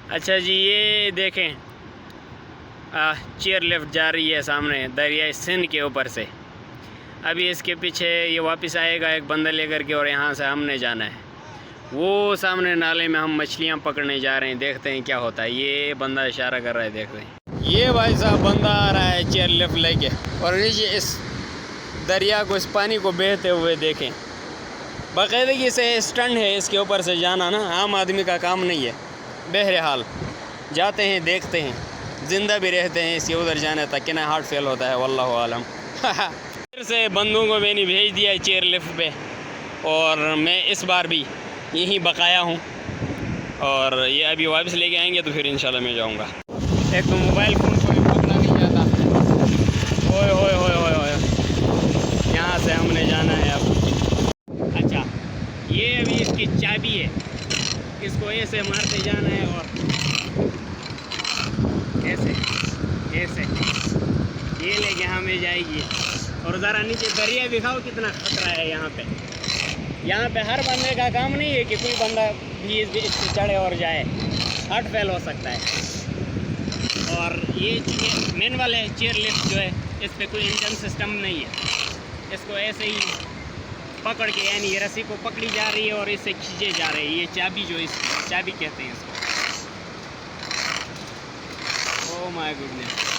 अच्छा जी, ये देखें चेयर लिफ्ट जा रही है सामने दरिया सिंध के ऊपर से। अभी इसके पीछे ये वापस आएगा एक बंदा लेकर के, और यहाँ से हमने जाना है। वो सामने नाले में हम मछलियाँ पकड़ने जा रहे हैं, देखते हैं क्या होता है। ये बंदा इशारा कर रहा है, देखते हैं। ये भाई साहब बंदा आ रहा है चेयर लिफ्ट लेके, और नीचे इस दरिया को, इस पानी को बहते हुए देखें। बाकायदगी से स्टंट है इसके ऊपर से जाना ना, आम आदमी का काम नहीं है। बहरहाल जाते हैं, देखते हैं, ज़िंदा भी रहते हैं इसके उधर जाने तक कि ना हार्ट फेल होता है, वल्लाहु आलम। फिर से बंदों को मैंने भेज दिया है चेयर लिफ्ट पे, और मैं इस बार भी यहीं बकाया हूँ, और ये अभी वापस लेके आएंगे तो फिर इंशाल्लाह मैं जाऊँगा। एक तो मोबाइल फ़ोन को भी पकड़ा नहीं जाता। ओए ओए ओए ओए ओए, यहाँ से हमने जाना है अब। अच्छा, ये अभी इसकी चाबी है, इसको ऐसे मारते जाना है, और ऐसे ऐसे ये लेके हमें जाएगी। और ज़रा नीचे दरिया दिखाओ कितना खतरा है यहाँ पे। यहाँ पे हर बंदे का काम नहीं है कि कोई बंदा भी इस पे चढ़े और जाए, हार्ट फेल हो सकता है। और ये मैनुअल है चेयर लिफ्ट जो है, इस पर कोई इंजन सिस्टम नहीं है। इसको ऐसे ही पकड़ के, यानी ये रस्सी को पकड़ी जा रही है और इससे खींचे जा रहे हैं। ये चाबी जो, इस चाबी कहते हैं इसको। Oh my goodness.